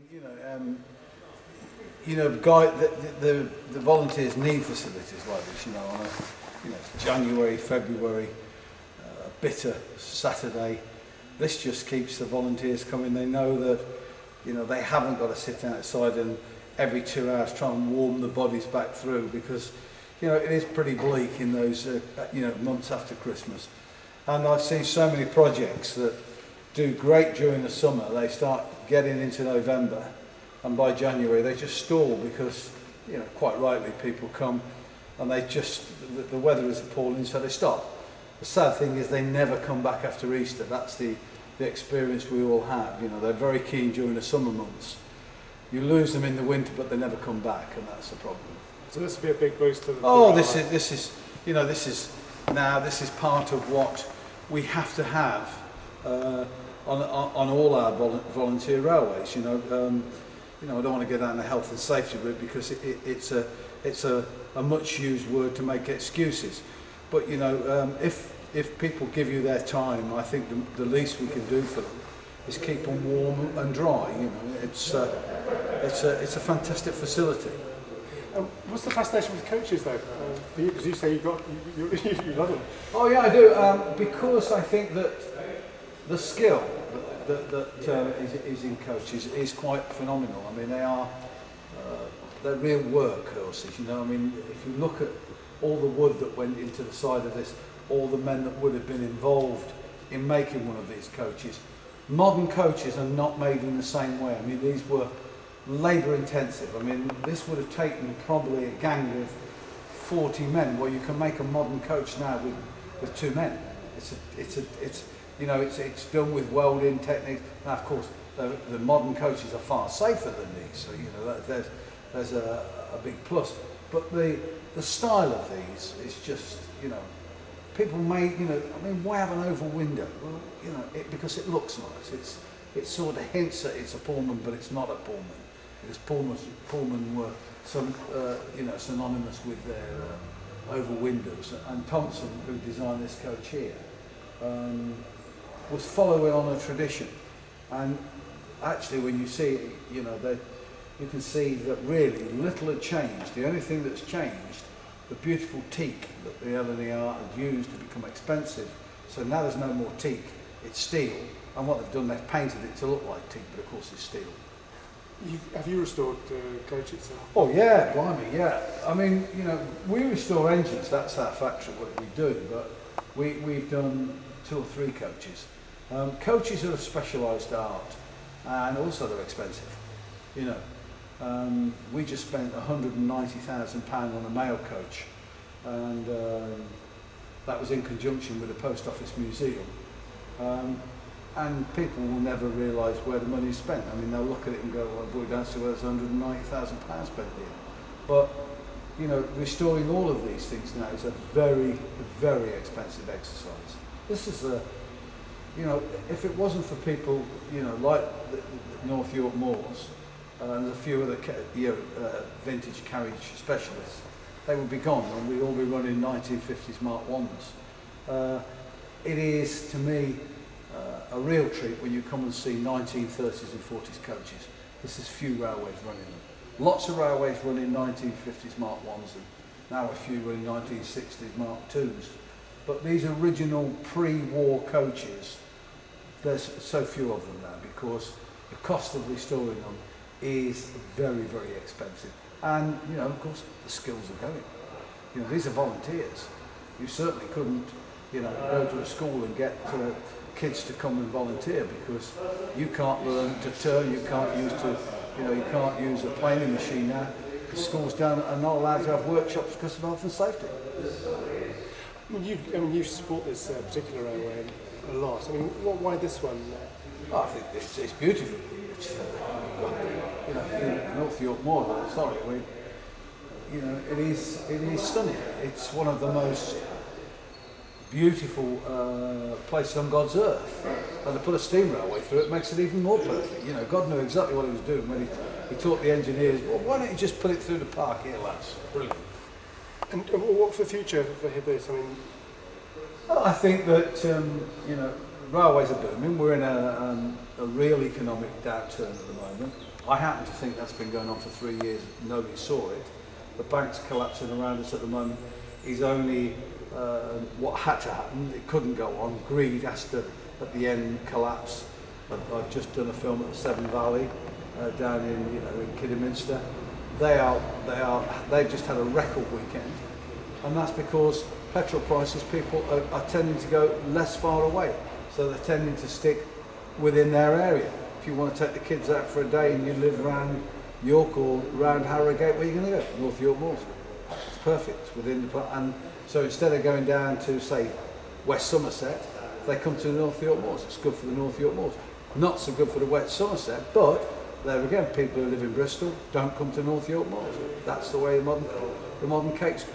You know, guy, the volunteers need facilities like this. You know, on January, February, a bitter Saturday. This just keeps the volunteers coming. They know that, they haven't got to sit outside and every 2 hours try and warm the bodies back through, because, it is pretty bleak in those, months after Christmas. And I've seen so many projects that do great during the summer. They start getting into November, and by January they just stall because, quite rightly, people come and the weather is appalling, so they stop. The sad thing is they never come back after Easter. That's the experience we all have. They're very keen during the summer months. You lose them in the winter, but they never come back, and that's the problem. So this would be a big boost to the. Oh, this is part of what we have to have on all our volunteer railways. I don't want to go down the health and safety route, because it's a much used word to make excuses. But if people give you their time, I think the least we can do for them is keep them warm and dry. It's a fantastic facility. What's the fascination with coaches, though? For you, because you say you love them. Oh yeah, I do. Because I think that the skill that is in coaches is quite phenomenal. I mean, they're real workhorses. If you look at all the wood that went into the side of this, all the men that would have been involved in making one of these coaches. Modern coaches are not made in the same way. These were labour intensive. This would have taken probably a gang of 40 men. Well, you can make a modern coach now with 2 men. It's done with welding techniques. Now, of course, the modern coaches are far safer than these, so there's a big plus. But the style of these is just, people make, why have an oval window? Well, because it looks nice. It sort of hints that it's a Pullman, but it's not a Pullman. Because Pullman were synonymous with their oval windows. And Thompson, who designed this coach here, was following on a tradition. And actually, when you see it, you can see that really little had changed. The only thing that's changed, the beautiful teak that the NYMR had used to become expensive. So now there's no more teak, it's steel. And what they've done, they've painted it to look like teak, but of course it's steel. Have you restored coaches? Oh yeah, blimey, yeah. We restore engines, that's our factory, what we do, but we've done 2 or 3 coaches. Coaches are a specialised art, and also they're expensive. We just spent £190,000 on a mail coach, and that was in conjunction with the Post Office Museum. And people will never realise where the money's spent. They'll look at it and go, well, boy, don't see where there's £190,000 spent here. But, restoring all of these things now is a very, very expensive exercise. This is if it wasn't for people, like the North York Moors, and a few other vintage carriage specialists, they would be gone, and we'd all be running 1950s Mark 1s. It is, to me, a real treat when you come and see 1930s and 40s coaches. This is few railways running them. Lots of railways running 1950s Mark 1s, and now a few running 1960s Mark 2s. But these original pre-war coaches, there's so few of them now, because the cost of restoring them is very, very expensive. And, of course, the skills are going. These are volunteers. You certainly couldn't, go to a school and get kids to come and volunteer, because you can't learn to turn, you can't use a planing machine now, because schools are not allowed to have workshops because of health and safety. You support this particular railway a lot. Why this one? I think it's beautiful. North York Moor, it is stunning. It's one of the most beautiful places on God's earth. And to put a steam railway through it makes it even more perfect. God knew exactly what he was doing when he taught the engineers, well, why don't you just put it through the park here, lads? Brilliant. And what's the future for this? I think that railways are booming. We're in a real economic downturn at the moment. I happen to think that's been going on for 3 years. Nobody saw it. The banks collapsing around us at the moment is only what had to happen. It couldn't go on. Greed has to, at the end, collapse. I've just done a film at the Severn Valley down in Kidderminster. They've just had a record weekend, and that's because petrol prices, people are tending to go less far away, so they're tending to stick within their area. If you want to take the kids out for a day and you live around York or around Harrogate, where are you going to go? North York Moors. It's perfect, it's within the, and so instead of going down to, say, West Somerset, they come to the North York Moors. It's good for the North York Moors. Not so good for the West Somerset, but there again, people who live in Bristol don't come to North York Moors. That's the way the modern cake's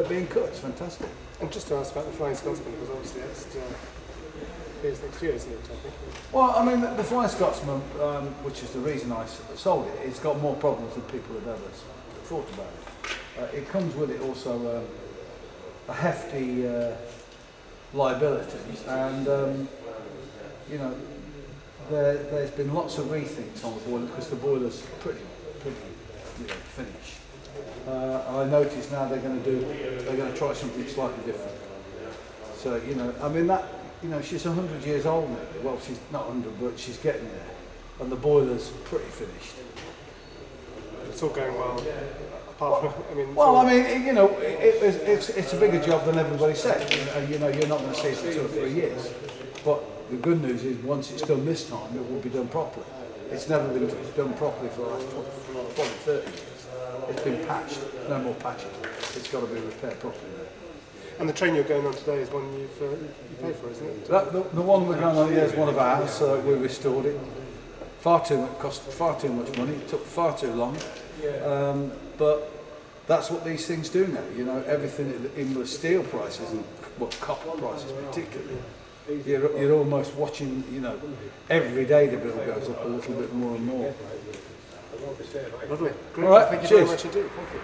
being cut. It's fantastic. And just to ask about the Flying Scotsman, because obviously that's here's next year, isn't it? I think. Well, I mean, the Flying Scotsman, which is the reason I sold it, it's got more problems than people have ever thought about it. It comes with it also a hefty liability, and there's been lots of rethinks on the boiler because the boiler's pretty finished. I noticed now they're going to try something slightly different. So I mean she's 100 years old now. Well, she's not 100, but she's getting there, and the boiler's pretty finished. It's all going well. Apart from, it's a bigger job than everybody said. You're not going to see it for 2 or 3 years, but the good news is once it's done this time, it will be done properly. It's never been done properly for the last 20, 30 years. It's been patched, no more patching. It's got to be repaired properly now. And the train you're going on today is one you paid for, isn't it? The one we're going on here is one of ours. We restored it. Cost far too much money. It took far too long. But that's what these things do now. Everything, even with steel prices and copper prices particularly. You're almost watching, every day the bill goes up a little bit more and more. Lovely. Great. All right, Thank you cheers. very much indeed. Thank you.